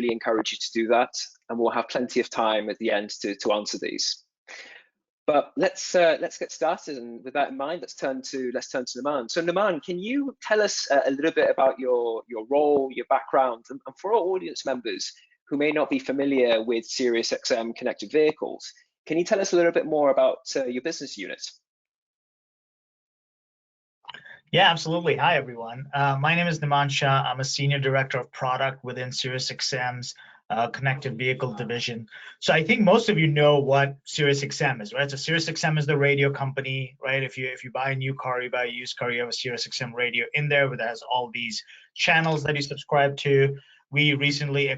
really encourage you to do that, and we'll have plenty of time at the end to answer these. But let's get started, and with that in mind, let's turn to Naman. So Naman, can you tell us a little bit about your role, your background, and for our audience members who may not be familiar with SiriusXM connected vehicles, can you tell us a little bit more about your business unit? Yeah, absolutely. Hi, everyone. My name is Naman Shah. I'm a Senior Director of Product within SiriusXM's Connected Vehicle Division. So I think most of you know what SiriusXM is, right? So SiriusXM is the radio company, right? If you buy a new car, you buy a used car, you have a SiriusXM radio in there that has all these channels that you subscribe to. We recently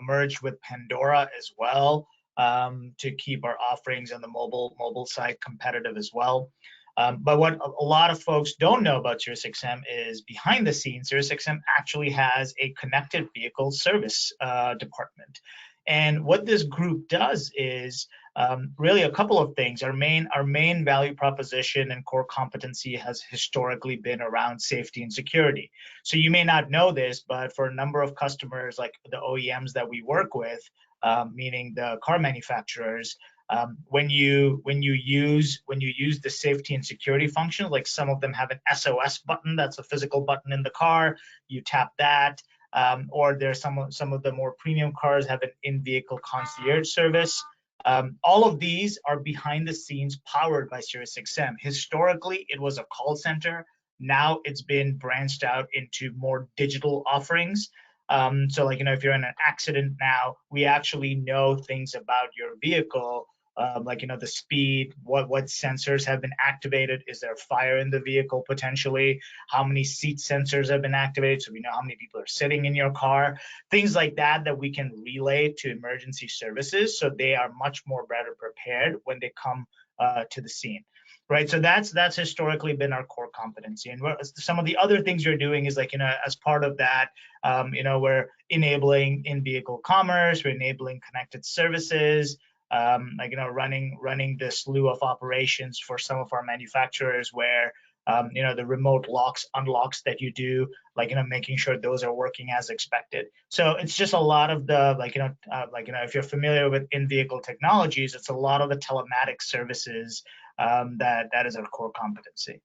merged with Pandora as well to keep our offerings on the mobile side competitive as well. But what a lot of folks don't know about SiriusXM is behind the scenes, SiriusXM actually has a connected vehicle service department. And what this group does is really a couple of things. Our main value proposition and core competency has historically been around safety and security. So you may not know this, but for a number of customers like the OEMs that we work with, meaning the car manufacturers, when you use the safety and security function, like some of them have an SOS button, that's a physical button in the car, you tap that, or there's some of the more premium cars have an in-vehicle concierge service. All of these are behind the scenes powered by SiriusXM. Historically, it was a call center. Now it's been branched out into more digital offerings. So like, if you're in an accident now, we actually know things about your vehicle, like, the speed, what sensors have been activated, is there fire in the vehicle potentially, how many seat sensors have been activated, so we know how many people are sitting in your car, things like that we can relay to emergency services so they are much more better prepared when they come to the scene. Right, so that's historically been our core competency, and some of the other things you're doing is like, as part of that, we're enabling in-vehicle commerce, we're enabling connected services, running the slew of operations for some of our manufacturers where the remote locks, unlocks that you do, making sure those are working as expected. So it's just a lot of the if you're familiar with in-vehicle technologies, it's a lot of the telematic services that is our core competency.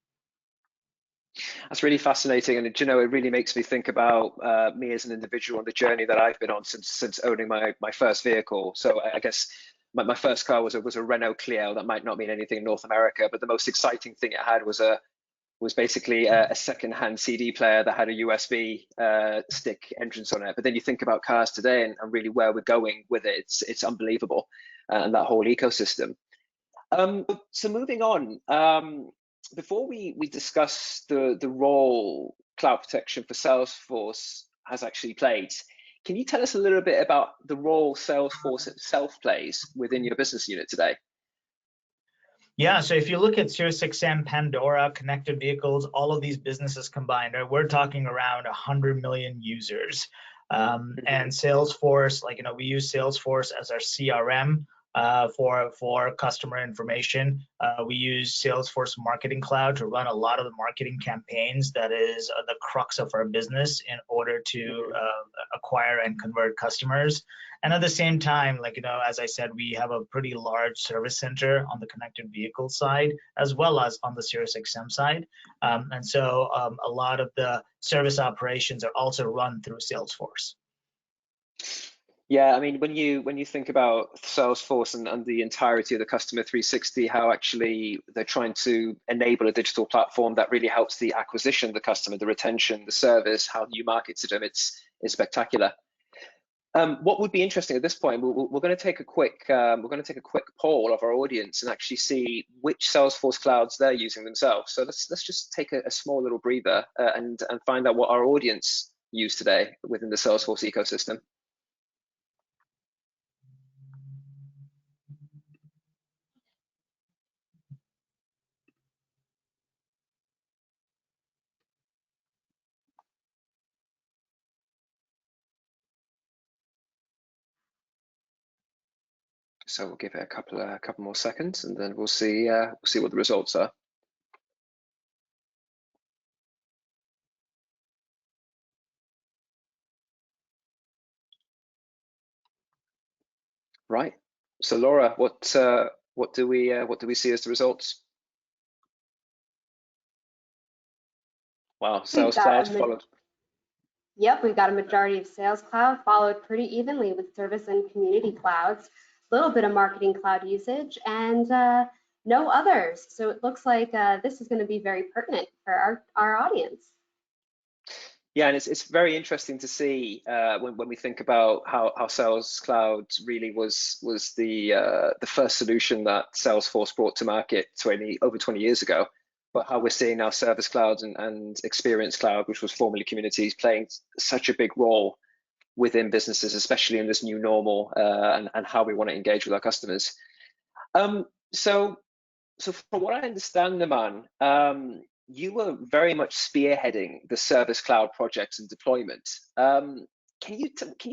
That's really fascinating, and it really makes me think about me as an individual and the journey that I've been on since owning my first vehicle. So I guess my first car was a Renault Clio. That might not mean anything in North America, but the most exciting thing it had was basically a second-hand CD player that had a USB stick entrance on it. But then you think about cars today and really where we're going with it, it's unbelievable, and that whole ecosystem. So moving on, before we discuss the role cloud protection for Salesforce has actually played, can you tell us a little bit about the role Salesforce itself plays within your business unit today? Yeah, so if you look at SiriusXM, Pandora, connected vehicles, all of these businesses combined, right, we're talking around 100 million users. And Salesforce, we use Salesforce as our CRM for customer information. We use Salesforce Marketing Cloud to run a lot of the marketing campaigns. That is the crux of our business in order to acquire and convert customers. And at the same time, as I said, we have a pretty large service center on the connected vehicle side, as well as on the SiriusXM side. And so a lot of the service operations are also run through Salesforce. Yeah, I mean, when you think about Salesforce and the entirety of the customer 360, how actually they're trying to enable a digital platform that really helps the acquisition of the customer, the retention, the service, how you market to them, it's spectacular. What would be interesting at this point, we're going to take a quick poll of our audience and actually see which Salesforce clouds they're using themselves. So let's just take a small little breather and find out what our audience use today within the Salesforce ecosystem. So we'll give it a couple more seconds, and then we'll see what the results are. Right. So Laura, what do we see as the results? Wow, We've Sales got Cloud a followed. Yep, we've got a majority of Sales Cloud followed pretty evenly with Service and Community Clouds, a little bit of Marketing Cloud usage, and no others. So it looks like this is going to be very pertinent for our audience. Yeah, and it's very interesting to see when we think about how Sales Cloud really was the first solution that Salesforce brought to market over 20 years ago, but how we're seeing now Service Cloud and Experience Cloud, which was formerly Communities, playing such a big role within businesses, especially in this new normal, and how we want to engage with our customers. Um, so so from what I understand, Naman, you were very much spearheading the Service Cloud projects and deployment. Can you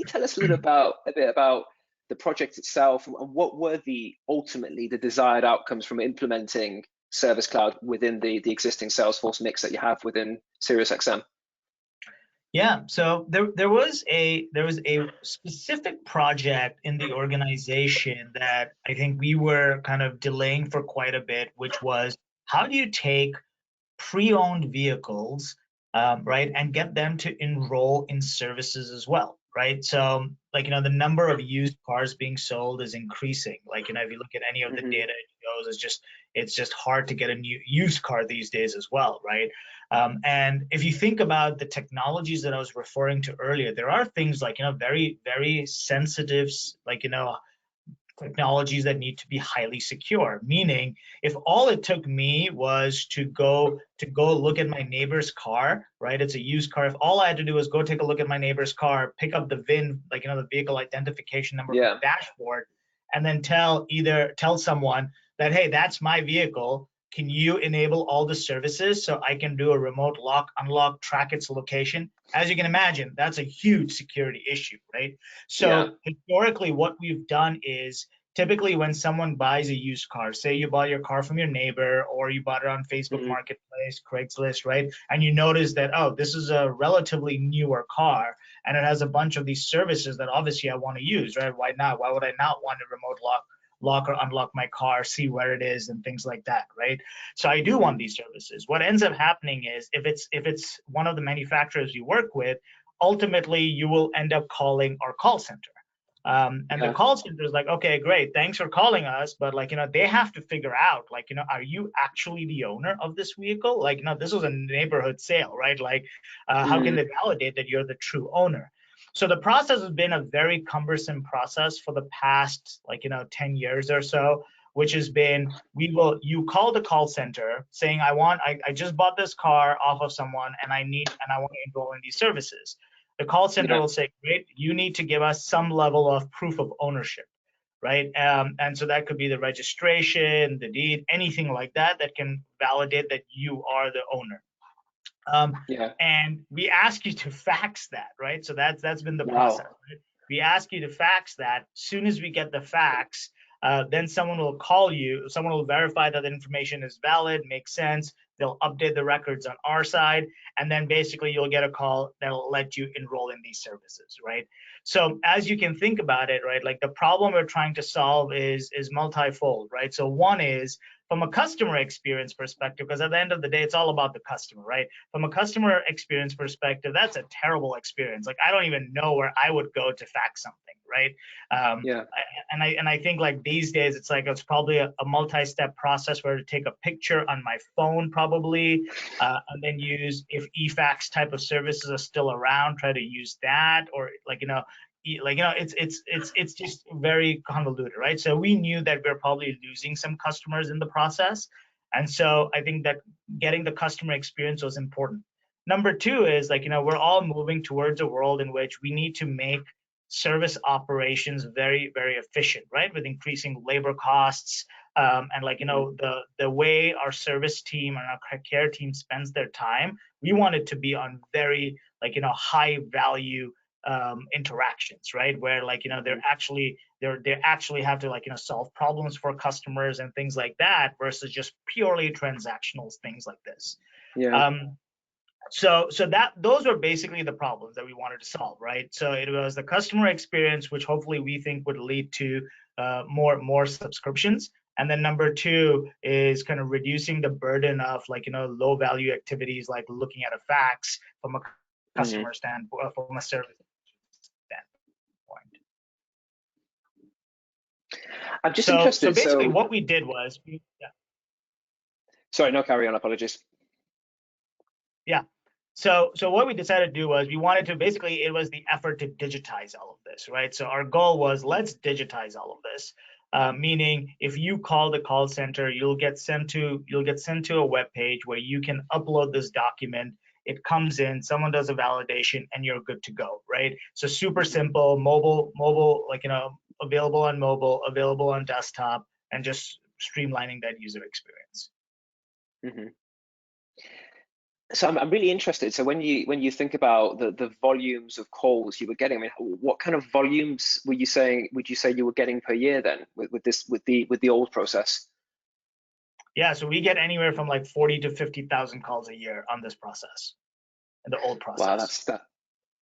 tell us a bit about the project itself, and what were ultimately the desired outcomes from implementing Service Cloud within the existing Salesforce mix that you have within SiriusXM? Yeah, so there was a specific project in the organization that I think we were kind of delaying for quite a bit, which was how do you take pre-owned vehicles, right, and get them to enroll in services as well, right? So, like, the number of used cars being sold is increasing. Like, if you look at any of the Hmm. data, it shows it's just hard to get a new used car these days as well, right? And if you think about the technologies that I was referring to earlier, there are things like, very, very sensitive, like, technologies that need to be highly secure, meaning if all it took me was to go look at my neighbor's car, right, it's a used car, if all I had to do was go take a look at my neighbor's car, pick up the VIN, like, the vehicle identification number from Yeah. the dashboard, and then tell someone that, hey, that's my vehicle, can you enable all the services so I can do a remote lock, unlock, track its location? As you can imagine, that's a huge security issue, right? Yeah. So historically, what we've done is typically when someone buys a used car, say you bought your car from your neighbor or you bought it on Facebook Hmm. Marketplace, Craigslist, right? And you notice that, oh, this is a relatively newer car and it has a bunch of these services that obviously I want to use, right? Why not? Why would I not want to remote lock or unlock my car, see where it is and things like that, right? So I do Hmm. want these services. What ends up happening is if it's one of the manufacturers you work with, ultimately you will end up calling our call center. And the Yeah. call center is like, okay, great, thanks for calling us, but like, they have to figure out, like, are you actually the owner of this vehicle? Like, this was a neighborhood sale, right? Like, how can Mm. they validate that you're the true owner? So the process has been a very cumbersome process for the past, like, 10 years or so, which has been, you call the call center saying, I just bought this car off of someone and I want to enroll in these services. The call center Yeah. will say, great, you need to give us some level of proof of ownership, right? And so that could be the registration, the deed, anything like that that can validate that you are the owner. Yeah. And we ask you to fax that, right? So that's been the process, Wow. right? We ask you to fax that. As soon as we get the fax, then someone will call you. Someone will verify that the information is valid, makes sense. They'll update the records on our side, and then basically you'll get a call that'll let you enroll in these services, right? So as you can think about it, right, like the problem we're trying to solve is multifold, right? So one is from a customer experience perspective, because at the end of the day, it's all about the customer, right? From a customer experience perspective, that's a terrible experience. Like, I don't even know where I would go to fax something, right? Yeah. I think like these days, it's probably a multi-step process where to take a picture on my phone probably, and then use, if eFax type of services are still around, try to use that, or like, it's just very convoluted, right? So we knew that we're probably losing some customers in the process. And so I think that getting the customer experience was important. Number two is like, we're all moving towards a world in which we need to make service operations very, very efficient, right? With increasing labor costs, and like, the way our service team and our care team spends their time, we want it to be on very, like, high value interactions, right? Where like, they actually have to, like, solve problems for customers and things like that versus just purely transactional things like this. Yeah. Um, so that those were basically the problems that we wanted to solve, right? So it was the customer experience, which hopefully we think would lead to more subscriptions. And then number two is kind of reducing the burden of low value activities like looking at a fax from a customer standpoint, from a service standpoint. I'm just interested. So basically what we did was, Sorry, no, carry on, apologies. Yeah. So what we decided to do was we wanted to it was the effort to digitize all of this, right? So our goal was let's digitize all of this, meaning if you call the call center, you'll get sent to a web page where you can upload this document. It comes in, someone does a validation, and you're good to go, right? So super simple, mobile, available on mobile, available on desktop, and just streamlining that user experience. Mm-hmm. So I'm really interested. So when you think about the volumes of calls you were getting, I mean, what kind of volumes would you say you were getting per year then with the old process? Yeah, so we get anywhere from like 40 to 50,000 calls a year on this process, in the old process. Wow,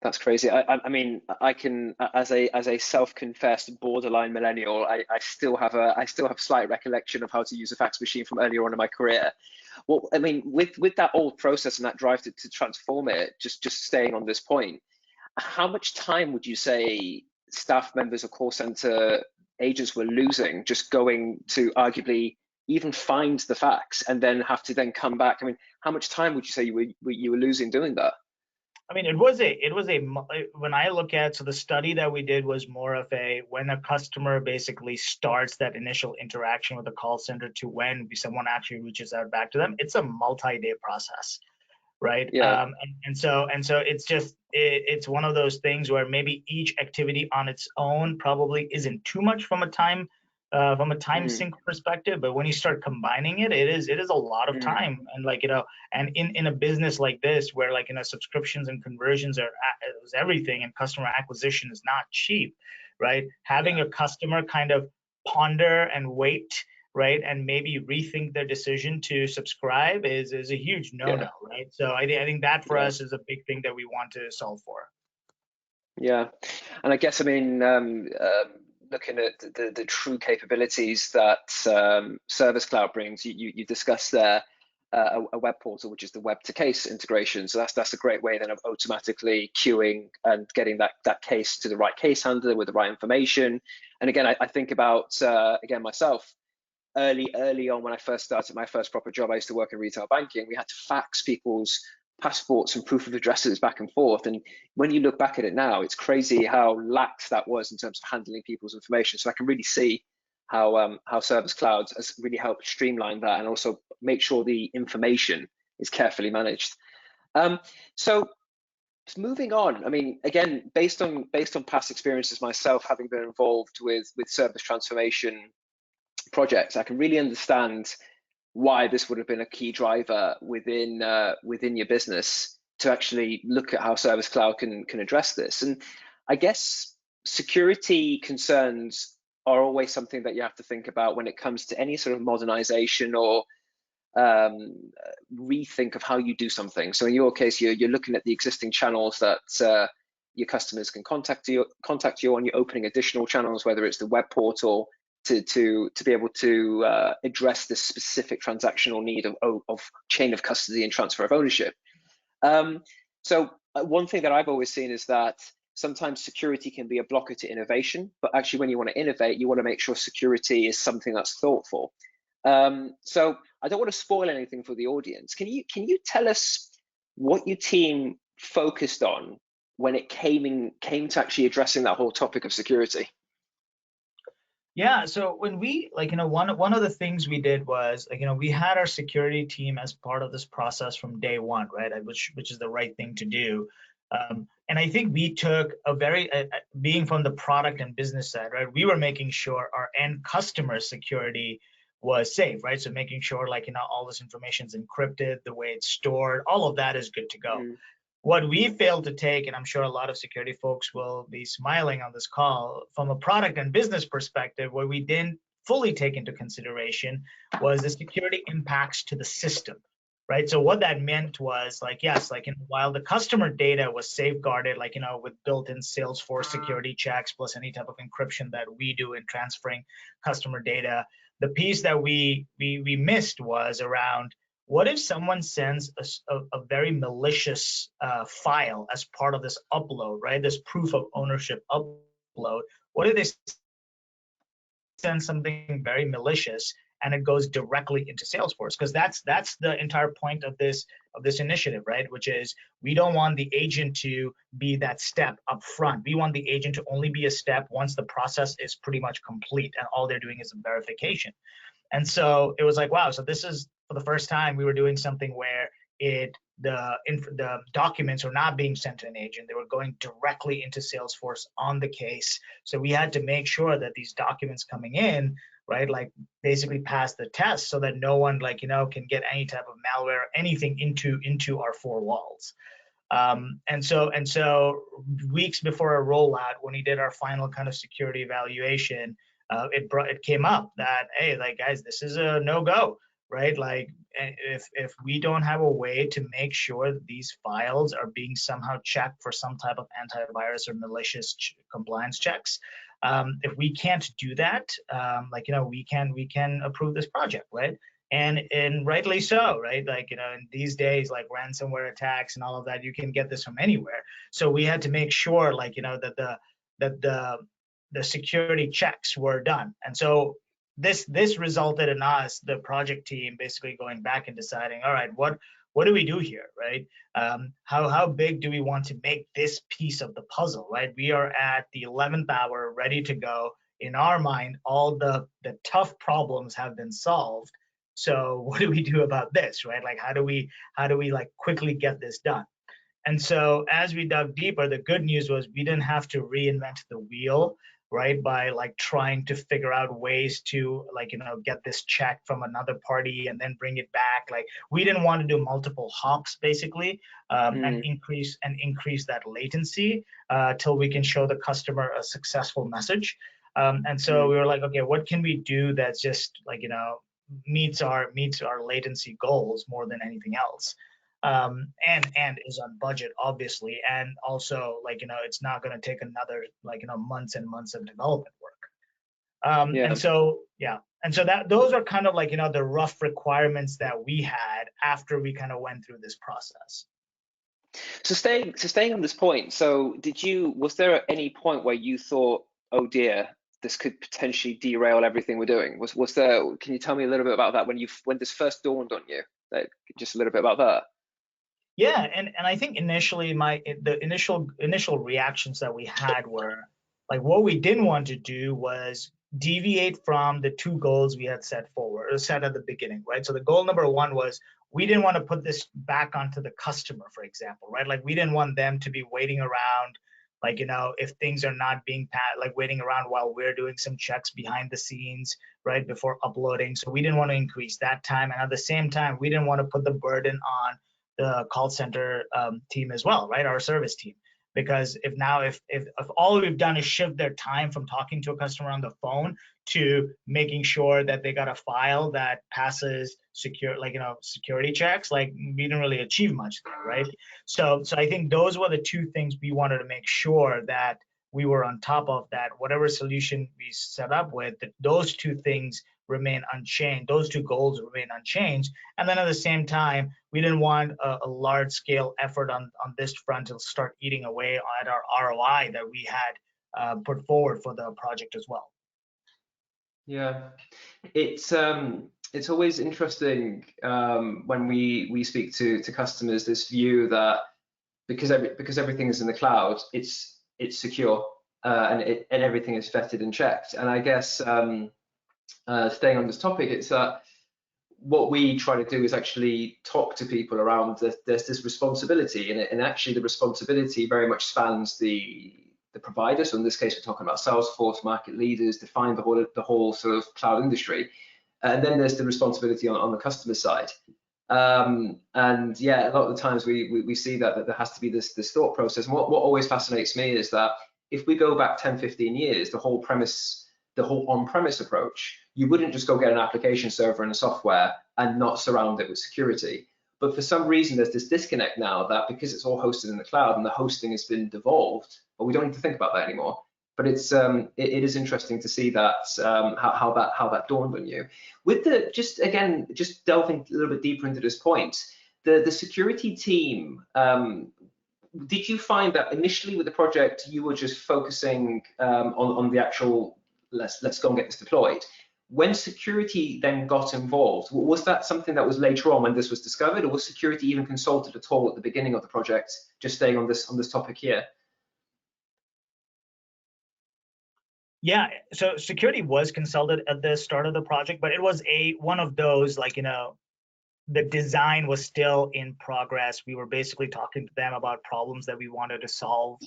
that's crazy. I mean, I can, as a self-confessed borderline millennial, I still have slight recollection of how to use a fax machine from earlier on in my career. Well, I mean, with that old process and that drive to transform it, just staying on this point, how much time would you say staff members or call center agents were losing just going to arguably even find the fax and then have to then come back? I mean, how much time would you say you were losing doing that? I mean, when I look at, so the study that we did was more of when a customer basically starts that initial interaction with the call center to when someone actually reaches out back to them, it's a multi-day process, right? Yeah. And so it's one of those things where maybe each activity on its own probably isn't too much from a time sync perspective, but when you start combining it is a lot of time. And and in a business like this where subscriptions and conversions is everything, and customer acquisition is not cheap, right? Having a customer kind of ponder and wait, right, and maybe rethink their decision to subscribe is a huge no-no, right? So I think that for us is a big thing that we want to solve for. Yeah, and I guess, I mean, looking at the true capabilities that Service Cloud brings, you discussed there a web portal, which is the web to case integration. So that's a great way then of automatically queuing and getting that case to the right case handler with the right information. And again, I think about again myself. Early on, when I first started my first proper job, I used to work in retail banking. We had to fax people's passports and proof of addresses back and forth. And when you look back at it now, it's crazy how lax that was in terms of handling people's information. So I can really see how Service Cloud has really helped streamline that and also make sure the information is carefully managed. So moving on, I mean, again, based on past experiences myself, having been involved with service transformation projects, I can really understand why this would have been a key driver within your business to actually look at how Service Cloud can address this. And I guess security concerns are always something that you have to think about when it comes to any sort of modernization or rethink of how you do something. So in your case, you're looking at the existing channels that your customers can contact you on. You're opening additional channels, whether it's the web portal, to be able to address this specific transactional need of chain of custody and transfer of ownership. So one thing that I've always seen is that sometimes security can be a blocker to innovation, but actually when you want to innovate, you want to make sure security is something that's thoughtful. So I don't want to spoil anything for the audience. Can you tell us what your team focused on when it came to actually addressing that whole topic of security? Yeah, so when we one of the things we did was we had our security team as part of this process from day one, right? Which is the right thing to do. And I think we took a very being from the product and business side, right? We were making sure our end customer security was safe, right? So making sure all this information is encrypted, the way it's stored, all of that is good to go. What we failed to take, and I'm sure a lot of security folks will be smiling on this call, from a product and business perspective, what we didn't fully take into consideration was the security impacts to the system, right? So what that meant was like, yes, like, while the customer data was safeguarded, like, with built-in Salesforce security checks plus any type of encryption that we do in transferring customer data, the piece that we missed was around, what if someone sends a very malicious file as part of this upload, right? This proof of ownership upload. What if they send something very malicious and it goes directly into Salesforce? Because that's the entire point of this initiative, right? Which is, we don't want the agent to be that step up front. We want the agent to only be a step once the process is pretty much complete and all they're doing is a verification. And so it was like, wow, so this is for the first time we were doing something where the documents were not being sent to an agent. They were going directly into Salesforce on the case. So we had to make sure that these documents coming in, right, like basically pass the test so that no one, like, can get any type of malware or anything into our four walls. And so weeks before our rollout, when we did our final kind of security evaluation, it came up that, hey, like, guys, this is a no-go, right? Like, if we don't have a way to make sure that these files are being somehow checked for some type of antivirus or malicious compliance checks, if we can't do that, we can approve this project, right? And rightly so, right? Like, in these days, like ransomware attacks and all of that, you can get this from anywhere. So we had to make sure, like, that the security checks were done. And so this resulted in us, the project team, basically going back and deciding, all right, what do we do here, right? How big do we want to make this piece of the puzzle, right? We are at the 11th hour, ready to go. In our mind, all the tough problems have been solved. So what do we do about this, right? Like, how do we like quickly get this done? And so as we dug deeper, the good news was we didn't have to reinvent the wheel, right? By like trying to figure out ways to, like, get this check from another party and then bring it back. Like, we didn't want to do multiple hops, basically, and increase that latency till we can show the customer a successful message. And so we were like, okay, what can we do that's just, like, meets our latency goals more than anything else, and is on budget, obviously, and also, like, it's not going to take another, like, months and months of development work. And so that those are kind of like, the rough requirements that we had after we kind of went through this process. So staying on this point, so was there at any point where you thought, oh dear, this could potentially derail everything we're doing? Was there? Can you tell me a little bit about that when this first dawned on you? Like, just a little bit about that. Yeah, and I think initially the initial reactions that we had were like, what we didn't want to do was deviate from the two goals we had set at the beginning, right? So the goal number one was, we didn't want to put this back onto the customer, for example, right? Like, we didn't want them to be waiting around, like, if things are not being like waiting around while we're doing some checks behind the scenes, right, before uploading. So we didn't want to increase that time, and at the same time, we didn't want to put the burden on the call center team as well, right, our service team. Because if all we've done is shift their time from talking to a customer on the phone to making sure that they got a file that passes security checks, like, we didn't really achieve much there, right? So I think those were the two things we wanted to make sure that we were on top of, that whatever solution we set up with, that those two things remain unchanged, those two goals remain unchanged. And then at the same time, we didn't want a large scale effort on this front to start eating away at our ROI that we had put forward for the project as well. Yeah, it's always interesting when we speak to customers, this view that because everything is in the cloud, it's secure, and everything is vetted and checked. And I guess staying on this topic, it's that what we try to do is actually talk to people around there's this responsibility, and actually the responsibility very much spans the provider. So in this case, we're talking about Salesforce, market leaders, define the whole sort of cloud industry. And then there's the responsibility on the customer side. And yeah, a lot of the times we see that there has to be this thought process. And what always fascinates me is that if we go back 10, 15 years, the whole on-premise approach, you wouldn't just go get an application server and a software and not surround it with security. But for some reason, there's this disconnect now that because it's all hosted in the cloud and the hosting has been devolved, but we don't need to think about that anymore. But it is interesting to see that how that dawned on you. With the just delving a little bit deeper into this point, the security team. Did you find that initially with the project you were just focusing on the actual let's go and get this deployed? When security then got involved, was that something that was later on when this was discovered, or was security even consulted at all at the beginning of the project? Just staying on this topic here. Yeah, so security was consulted at the start of the project, but it was one of those, like, the design was still in progress. We were basically talking to them about problems that we wanted to solve.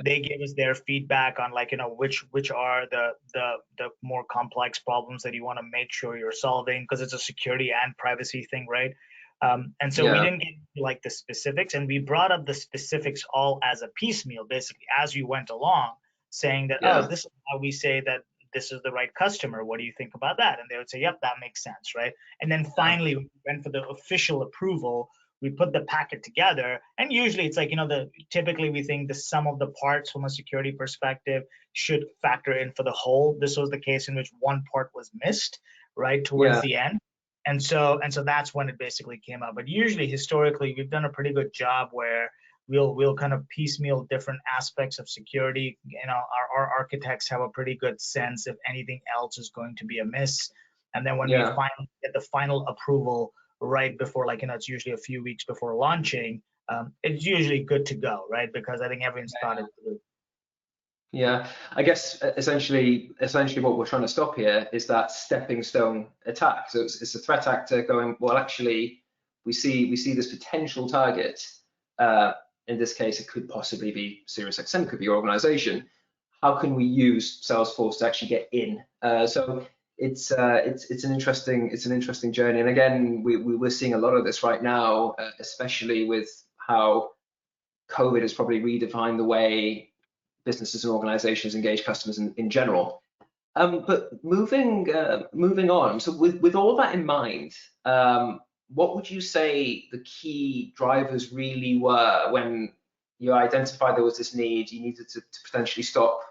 They gave us their feedback on, like, which are the more complex problems that you want to make sure you're solving, because it's a security and privacy thing, right? And so we didn't get like the specifics, and we brought up the specifics all as a piecemeal, basically as we went along, saying that, oh, this is how we say that this is the right customer. What do you think about that? And they would say, yep, that makes sense, right? And then finally, we went for the official approval. We put the packet together, and usually it's like, typically we think the sum of the parts from a security perspective should factor in for the whole. This was the case in which one part was missed, right, towards the end. And so that's when it basically came out. But usually, historically, we've done a pretty good job where we'll kind of piecemeal different aspects of security. Our architects have a pretty good sense if anything else is going to be amiss. And then when we finally get the final approval right before, like, it's usually a few weeks before launching, it's usually good to go, right? Because I think everyone's thought it through. Yeah, I guess essentially what we're trying to stop here is that stepping stone attack. So it's a threat actor going, well, actually, we see this potential target. In this case, it could possibly be SiriusXM, could be your organization. How can we use Salesforce to actually get in? So it's an interesting journey. And again, we're seeing a lot of this right now, especially with how COVID has probably redefined the way businesses and organizations engage customers in general. But moving on, so with all that in mind, what would you say the key drivers really were when you identified there was this need, you needed to potentially stop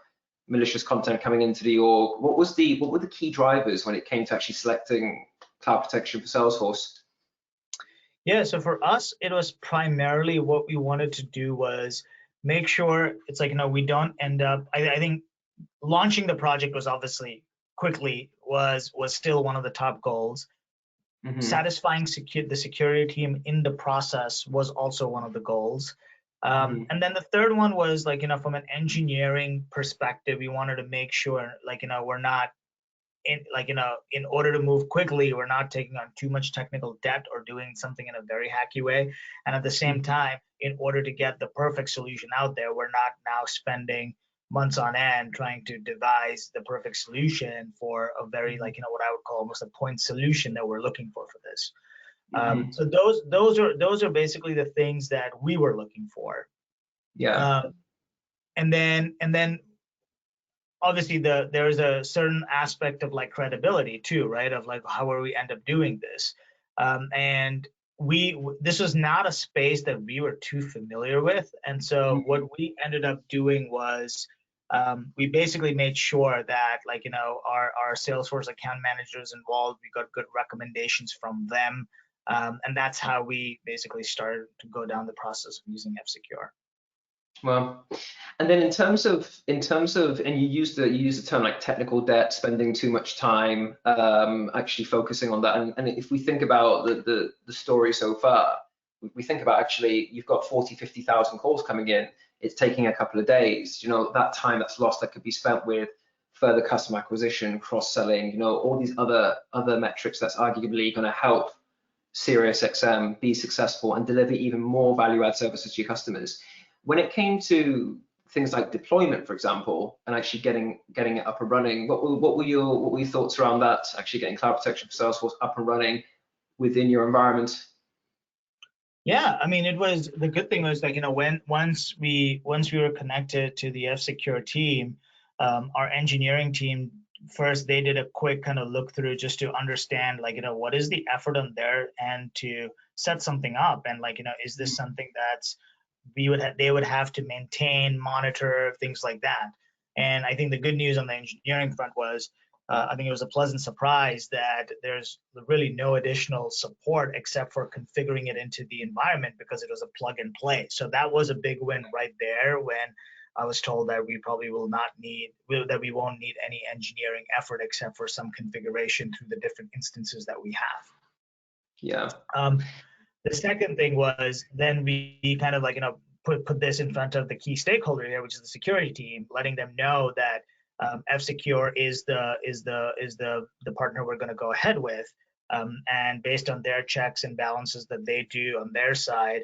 malicious content coming into the org? What were the key drivers when it came to actually selecting cloud protection for Salesforce? Yeah, so for us, it was primarily what we wanted to do was make sure it's like, we don't end up, I think launching the project was obviously quickly was still one of the top goals. Mm-hmm. Satisfying the security team in the process was also one of the goals. And then the third one was, like, from an engineering perspective, we wanted to make sure, like, we're not in order to move quickly, we're not taking on too much technical debt or doing something in a very hacky way. And at the same time, in order to get the perfect solution out there, we're not now spending months on end trying to devise the perfect solution for a very, like, what I would call almost a point solution that we're looking for this. So those are basically the things that we were looking for. And then obviously there's a certain aspect of, like, credibility too, right? Of, like, how will we end up doing this? And this was not a space that we were too familiar with. And so what we ended up doing was we basically made sure that, like, our Salesforce account managers involved, we got good recommendations from them. And that's how we basically started to go down the process of using F-Secure. Well, and then in terms of, and you use the term like technical debt, spending too much time actually focusing on that. And if we think about the story so far, we think about actually you've got 50,000 calls coming in. It's taking a couple of days. That time that's lost that could be spent with further customer acquisition, cross-selling. All these other metrics that's arguably going to help SiriusXM be successful and deliver even more value-add services to your customers. When it came to things like deployment, for example, and actually getting it up and running, what were your thoughts around that? Actually getting cloud protection for Salesforce up and running within your environment? Yeah, I mean, the good thing was, like, once we were connected to the F-Secure team, our engineering team first, they did a quick kind of look through just to understand, like, what is the effort on their end to set something up, and like, is this something that's they would have to maintain, monitor, things like that. And I think the good news on the engineering front was, I think it was a pleasant surprise that there's really no additional support except for configuring it into the environment, because it was a plug and play. So that was a big win right there, when I was told that we probably will not need, that we won't need any engineering effort except for some configuration through the different instances that we have. Yeah. The second thing was, then we kind of like, put this in front of the key stakeholder here, which is the security team, letting them know that F-Secure is the partner we're going to go ahead with, and based on their checks and balances that they do on their side,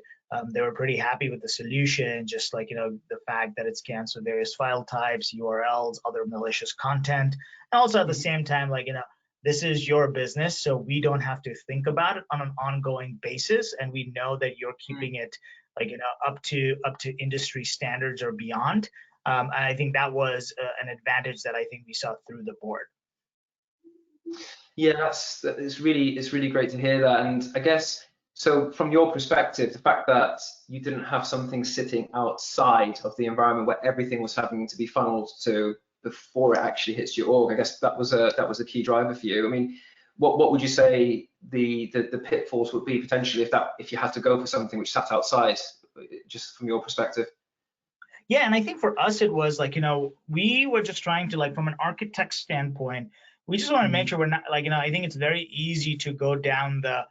they were pretty happy with the solution. Just like, the fact that it scans for various file types, URLs, other malicious content, and also at the same time, like, this is your business, so we don't have to think about it on an ongoing basis, and we know that you're keeping it like, up to industry standards or beyond. And I think that was an advantage that I think we saw through the board. Yeah, it's really great to hear that. And I guess, so from your perspective, the fact that you didn't have something sitting outside of the environment where everything was having to be funneled to before it actually hits your org, I guess that was a key driver for you. I mean, what would you say the pitfalls would be potentially if you had to go for something which sat outside, just from your perspective? Yeah, and I think for us it was like, we were just trying to, like, from an architect standpoint, we just want to make sure we're not like, I think it's very easy to go down the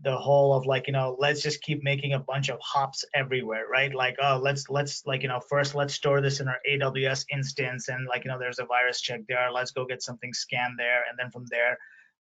whole of like, let's just keep making a bunch of hops everywhere, right? Like, oh, let's like, first let's store this in our AWS instance, and like, there's a virus check there, let's go get something scanned there, and then from there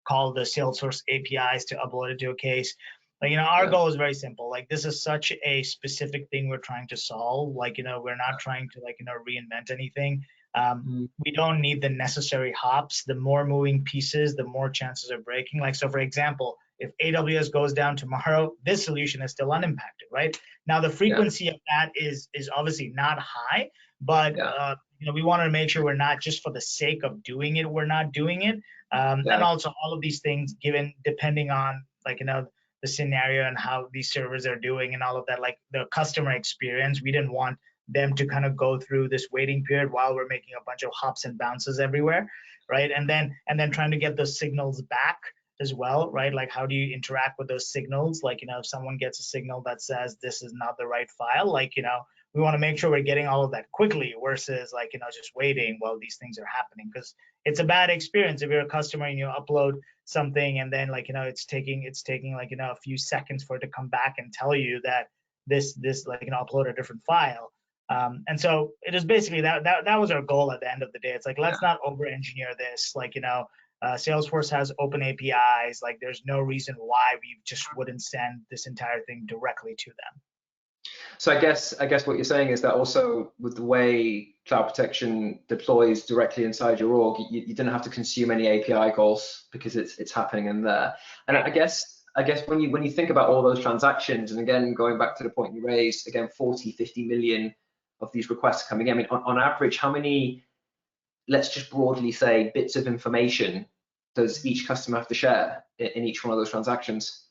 call the Salesforce APIs to upload it to a case. Like, our goal is very simple. Like, this is such a specific thing we're trying to solve. Like, we're not trying to, like, reinvent anything. We don't need the necessary hops. The more moving pieces, the more chances of breaking. Like, so for example, if AWS goes down tomorrow, this solution is still unimpacted, right? Now, the frequency of that is obviously not high, but we want to make sure we're not, just for the sake of doing it, we're not doing it. And also all of these things, depending on, like, the scenario and how these servers are doing and all of that, like the customer experience, we didn't want them to kind of go through this waiting period while we're making a bunch of hops and bounces everywhere, right? And then trying to get those signals back as well, right? Like, how do you interact with those signals? Like, if someone gets a signal that says this is not the right file, like, we want to make sure we're getting all of that quickly versus like, just waiting while these things are happening, because it's a bad experience if you're a customer and you upload something and then, like, it's taking like, a few seconds for it to come back and tell you that this like, upload a different file. And so it is basically that was our goal at the end of the day. It's like, let's not over engineer this. Like, Salesforce has open APIs. Like, there's no reason why we just wouldn't send this entire thing directly to them. So I guess what you're saying is that also with the way cloud protection deploys directly inside your org, you didn't have to consume any API calls because it's happening in there. And I guess when you think about all those transactions, and again, going back to the point you raised, again, 40-50 million of these requests coming in, I mean, on average, how many, let's just broadly say, bits of information does each customer have to share in each one of those transactions?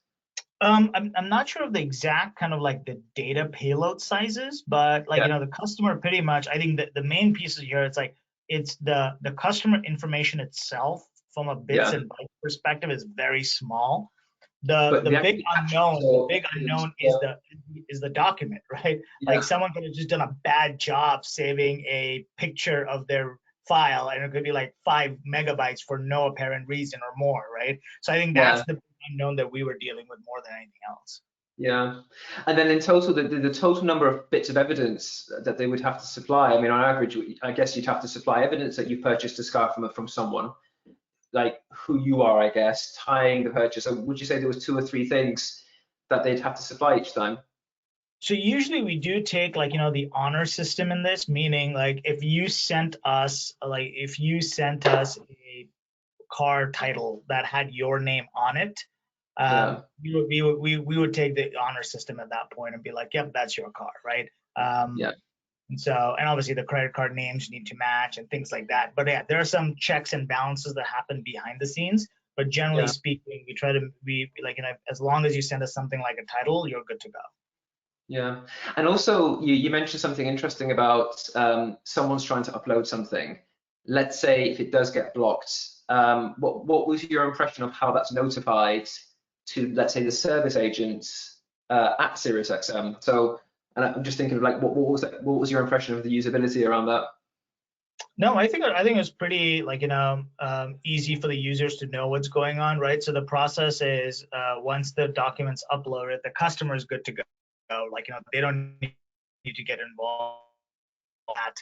I'm not sure of the exact kind of like the data payload sizes, but like, the customer pretty much, I think that the main pieces here, it's like, it's the customer information itself from a bits and bytes perspective is very small. The big unknown is the document, right? Like, someone could have just done a bad job saving a picture of their file, and it could be like 5 megabytes for no apparent reason or more, right? So I think that's the unknown that we were dealing with more than anything else. Yeah, and then in total, the total number of bits of evidence that they would have to supply. I mean, on average, I guess you'd have to supply evidence that you purchased a scarf from someone, like who you are, I guess, tying the purchase. So would you say there was 2 or 3 things that they'd have to supply each time? So usually we do take, like, the honor system in this, meaning like if you sent us a car title that had your name on it, we would take the honor system at that point and be like, yep, that's your car, right? And so, and obviously the credit card names need to match and things like that. But yeah, there are some checks and balances that happen behind the scenes. But generally Yeah. speaking, we try to be like, as long as you send us something like a title, you're good to go. Yeah, and also you mentioned something interesting about someone's trying to upload something. Let's say if it does get blocked, what was your impression of how that's notified to, let's say, the service agents at SiriusXM? So, and I'm just thinking of like, what was your impression of the usability around that? No, I think it was pretty easy for the users to know what's going on, right? So the process is once the document's uploaded, the customer is good to go. They don't need to get involved in that.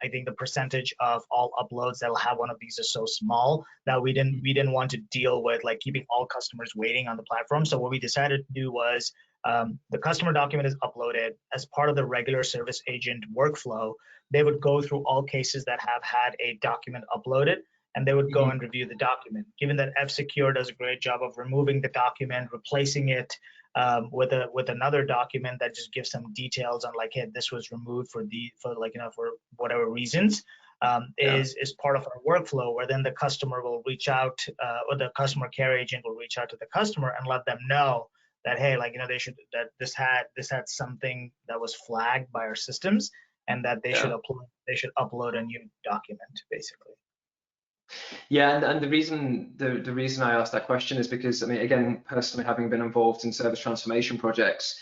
I think the percentage of all uploads that'll have one of these is so small that we didn't want to deal with like keeping all customers waiting on the platform. So what we decided to do was the customer document is uploaded as part of the regular service agent workflow. They would go through all cases that have had a document uploaded, and they would go and review the document. Given that F-Secure does a great job of removing the document, replacing it with another document that just gives some details on like, hey, this was removed for whatever reasons, is part of our workflow, where then the customer will reach out, or the customer care agent will reach out to the customer and let them know that, hey, this had something that was flagged by our systems, and that they should upload a new document, basically. Yeah, and the reason I asked that question is because, I mean, again, personally having been involved in service transformation projects,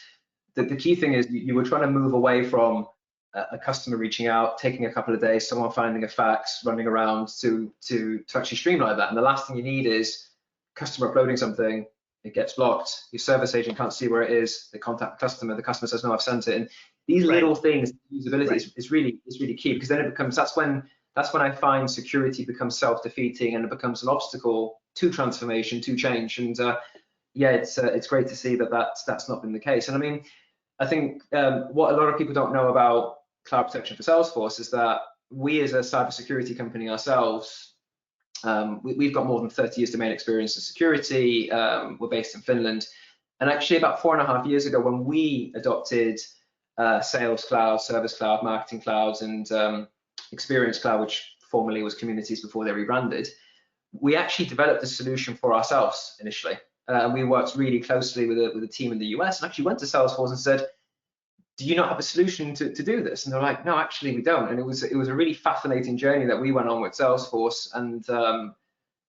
the key thing is you were trying to move away from a customer reaching out, taking a couple of days, someone finding a fax, running around to actually streamline that. And the last thing you need is customer uploading something, it gets blocked, your service agent can't see where it is, they contact the customer says, no, I've sent it. And these little things, usability is really key, because then it becomes, that's when I find security becomes self-defeating, and it becomes an obstacle to transformation, to change. And yeah, it's great to see that that's not been the case. And I mean, I think what a lot of people don't know about cloud protection for Salesforce is that we, as a cybersecurity company ourselves, we've got more than 30 years domain experience in security. We're based in Finland, and actually about 4.5 years ago, when we adopted Sales Cloud, Service Cloud, Marketing Clouds, and Experience Cloud, which formerly was Communities before they rebranded, we actually developed a solution for ourselves initially. We worked really closely with a team in the US, and actually went to Salesforce and said, do you not have a solution to do this? And they're like, no, actually we don't. And it was a really fascinating journey that we went on with Salesforce, and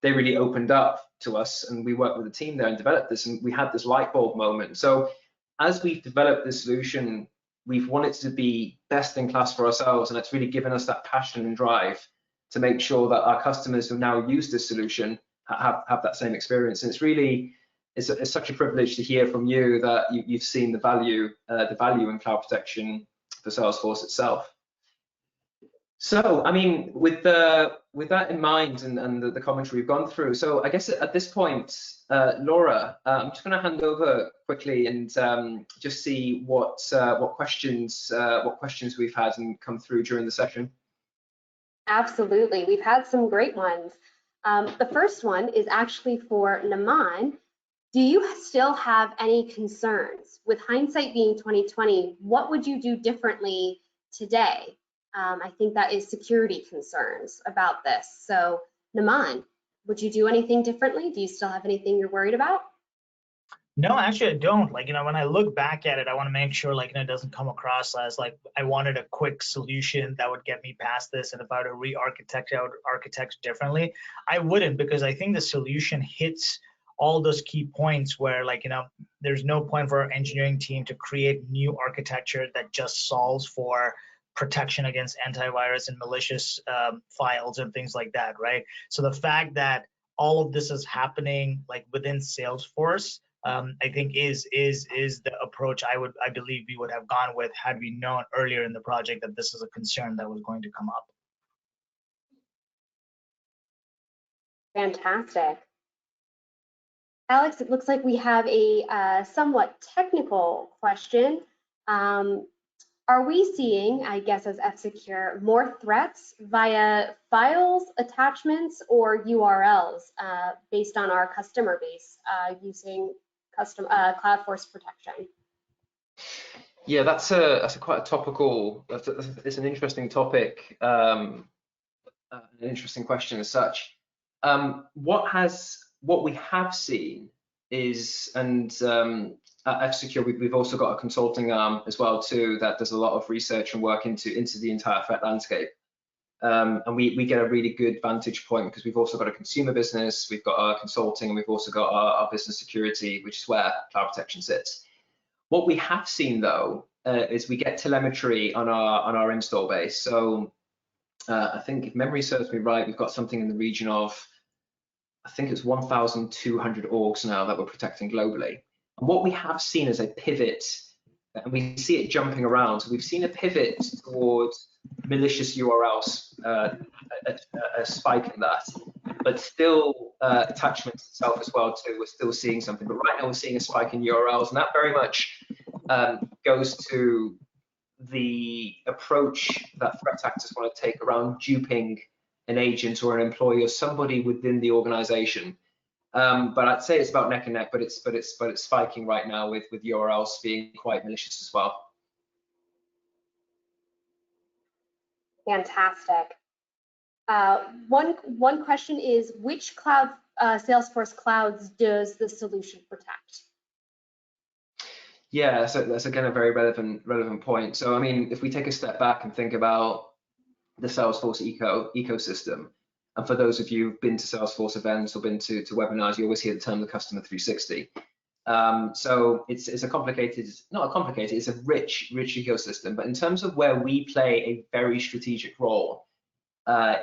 they really opened up to us, and we worked with the team there and developed this, and we had this light bulb moment. So as we've developed this solution, we've wanted to be best in class for ourselves, and it's really given us that passion and drive to make sure that our customers who now use this solution have that same experience. And it's such a privilege to hear from you that you've seen the value in cloud protection for Salesforce itself. So, I mean, with that in mind, and the commentary we've gone through, so I guess at this point, Laura, I'm just going to hand over quickly and just see what questions we've had and come through during the session. Absolutely, we've had some great ones. The first one is actually for Naman. Do you still have any concerns? With hindsight being 2020, what would you do differently today? I think that is security concerns about this. So Naman, would you do anything differently? Do you still have anything you're worried about? No, actually I don't. When I look back at it, I want to make sure it doesn't come across as like I wanted a quick solution that would get me past this, and if I were to re-architect differently, I wouldn't, because I think the solution hits all those key points where there's no point for our engineering team to create new architecture that just solves for protection against antivirus and malicious files and things like that, right? So the fact that all of this is happening within Salesforce, I think is the approach I believe we would have gone with had we known earlier in the project that this is a concern that was going to come up. Fantastic. Alex, it looks like we have a somewhat technical question. Are we seeing, I guess as F-Secure, more threats via files, attachments, or URLs based on our customer base using CloudForce protection? Yeah, that's quite a topical. It's an interesting topic, an interesting question as such. What has what we have seen is, and at F-Secure, we've also got a consulting arm as well too that does a lot of research and work into the entire threat landscape. And we get a really good vantage point because we've also got a consumer business, we've got our consulting, and we've also got our business security, which is where cloud protection sits. What we have seen though is we get telemetry on our install base. So I think if memory serves me right, we've got something in the region of, I think it's 1,200 orgs now that we're protecting globally. And what we have seen is a pivot, and we see it jumping around. So we've seen a pivot towards malicious URLs, a spike in that, but still attachments itself as well too. We're still seeing something, but right now we're seeing a spike in URLs, and that very much goes to the approach that threat actors want to take around duping an agent or an employee or somebody within the organization. But I'd say it's about neck and neck, but it's spiking right now with URLs being quite malicious as well. Fantastic. One question is, which cloud, Salesforce clouds does the solution protect? Yeah, so that's again a very relevant point. So I mean, if we take a step back and think about the Salesforce ecosystem, and for those of you who've been to Salesforce events or been to webinars, you always hear the term the customer 360. So it's a complicated, not a complicated, it's a rich ecosystem. But in terms of where we play a very strategic role,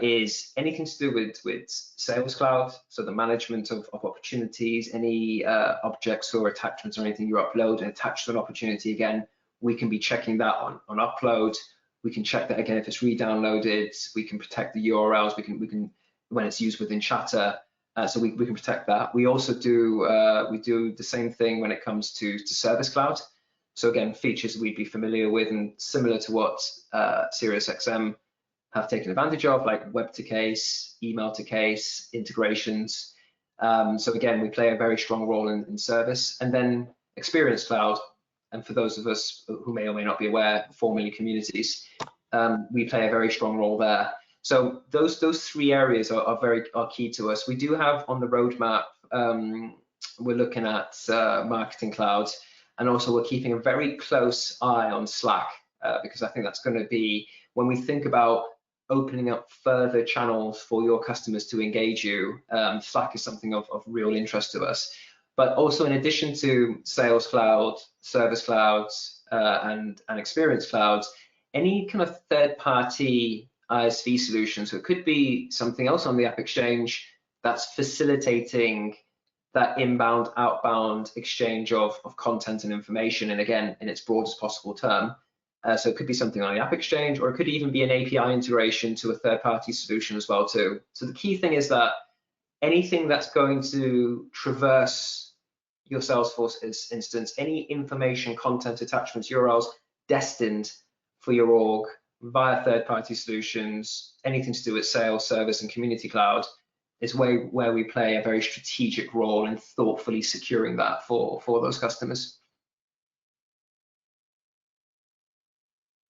is anything to do with Sales Cloud, so the management of opportunities, any objects or attachments or anything you upload and attach to an opportunity, again, we can be checking that on upload. We can check that again if it's re-downloaded. We can protect the URLs. We can when it's used within Chatter. So we can protect that. We also do we do the same thing when it comes to Service Cloud. So again, features we'd be familiar with and similar to what SiriusXM have taken advantage of, like web to case, email to case, integrations. So again, we play a very strong role in service. And then Experience Cloud, and for those of us who may or may not be aware, formerly communities, we play a very strong role there. So those three areas are key to us. We do have on the roadmap, we're looking at Marketing Cloud, and also we're keeping a very close eye on Slack, because I think that's going to be, when we think about opening up further channels for your customers to engage you, Slack is something of real interest to us. But also in addition to Sales Cloud, Service Clouds, and Experience Clouds, any kind of third-party ISV solutions, so it could be something else on the App Exchange that's facilitating that inbound, outbound exchange of content and information, and again, in its broadest possible term. So it could be something on the App Exchange, or it could even be an API integration to a third-party solution as well too. So the key thing is that anything that's going to traverse your Salesforce instance, any information, content, attachments, URLs destined for your org via third-party solutions, anything to do with sales, service, and community cloud, is where we play a very strategic role in thoughtfully securing that for those customers.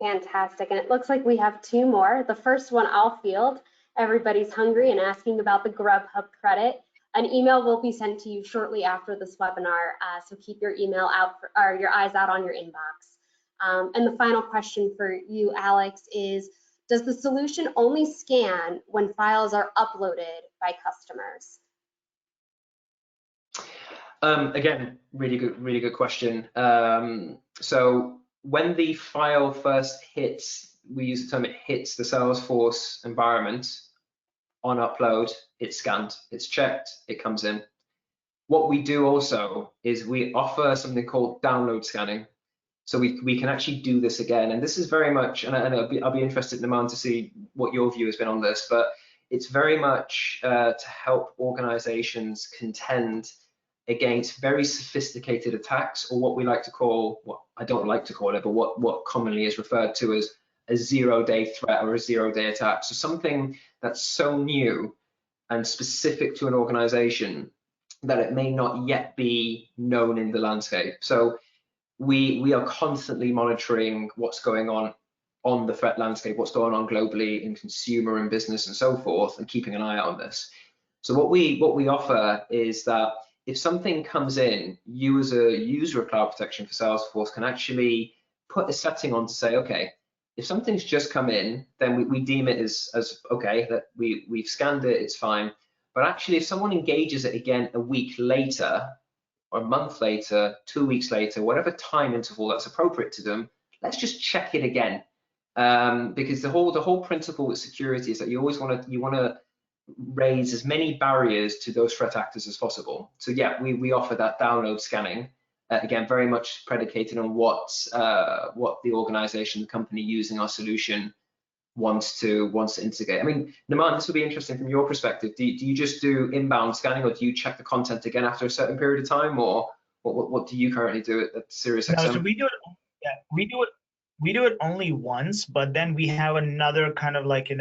Fantastic, and it looks like we have two more. The first one I'll field. Everybody's hungry and asking about the Grubhub credit. An email will be sent to you shortly after this webinar, so keep your email out or your eyes out on your inbox. And the final question for you, Alex, is: does the solution only scan when files are uploaded by customers? Again, really good question. So when the file first hits, we use the term it hits the Salesforce environment on upload, it's scanned, it's checked, it comes in. What we do also is we offer something called download scanning. So we can actually do this again. And this is very much, and I'll be interested, Naman, to see what your view has been on this, but it's very much to help organizations contend against very sophisticated attacks, or what we like to call, what I don't like to call it, but what commonly is referred to as a zero-day threat or a zero-day attack. So something that's so new and specific to an organization that it may not yet be known in the landscape. So we are constantly monitoring what's going on the threat landscape, what's going on globally in consumer and business and so forth, and keeping an eye on this. So what we offer is that if something comes in, you as a user of cloud protection for Salesforce can actually put a setting on to say, okay, if something's just come in, then we deem it as okay, that we've scanned it, it's fine. But actually, if someone engages it again a week later, or a month later, 2 weeks later, whatever time interval that's appropriate to them, let's just check it again. Because the whole principle with security is that you always want to raise as many barriers to those threat actors as possible. So yeah, we offer that download scanning. Again, very much predicated on what the organization, the company using our solution wants to integrate. I mean, Naman, this will be interesting from your perspective. Do you just do inbound scanning, or do you check the content again after a certain period of time, or what do you currently do at SiriusXM? No, so we do it. Yeah, we do it only once, but then we have another kind of like,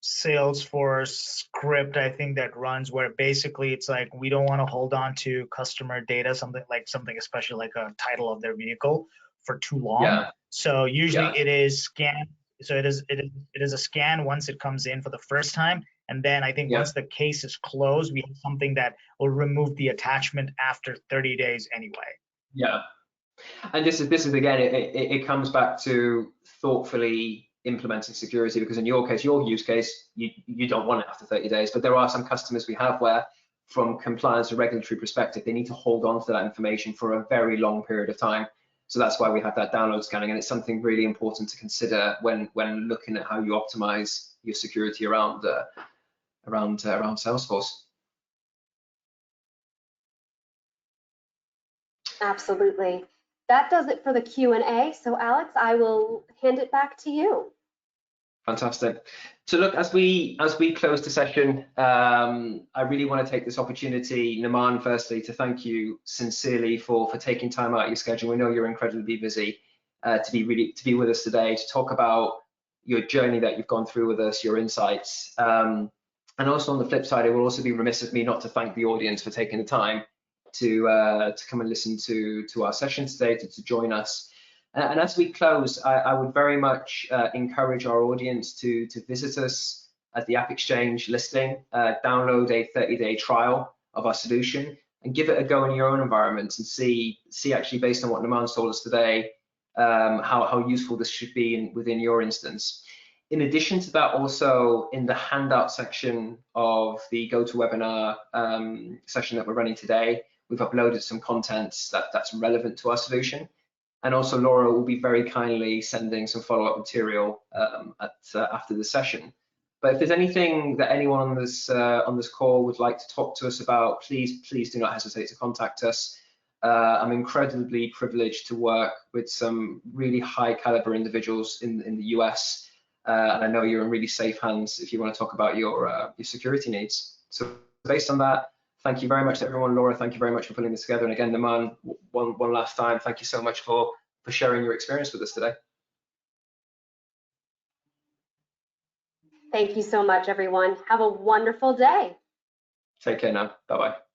Salesforce script, I think, that runs where basically it's like we don't want to hold on to customer data, something especially like a title of their vehicle, for too long. Yeah. So usually it is scanned. So it is a scan once it comes in for the first time, and then I think once the case is closed, we have something that will remove the attachment after 30 days anyway. Yeah. And this is again, it comes back to thoughtfully implementing security, because in your case, your use case, you don't want it after 30 days, but there are some customers we have where, from compliance and regulatory perspective, they need to hold on to that information for a very long period of time. So that's why we have that download scanning, and it's something really important to consider when looking at how you optimize your security around Salesforce. Absolutely. That does it for the Q&A. So Alex, I will hand it back to you. Fantastic. So look, as we close the session, I really want to take this opportunity, Naman, firstly, to thank you sincerely for taking time out of your schedule. We know you're incredibly busy, to be with us today to talk about your journey that you've gone through with us, your insights. And also on the flip side, it will also be remiss of me not to thank the audience for taking the time to come and listen to our session today, to join us. And as we close, I would very much encourage our audience to visit us at the App Exchange listing, download a 30-day trial of our solution, and give it a go in your own environment, and see actually, based on what Naman told us today, how useful this should be within your instance. In addition to that, also in the handout section of the GoToWebinar session that we're running today, we've uploaded some content that's relevant to our solution. And also Laura will be very kindly sending some follow-up material after the session. But if there's anything that anyone on this call would like to talk to us about, please do not hesitate to contact us. I'm incredibly privileged to work with some really high caliber individuals in the US, and I know you're in really safe hands if you want to talk about your security needs. So based on that, thank you very much to everyone. Laura, thank you very much for putting this together. And again, Naman, one last time, thank you so much for sharing your experience with us today. Thank you so much, everyone. Have a wonderful day. Take care now. Bye-bye.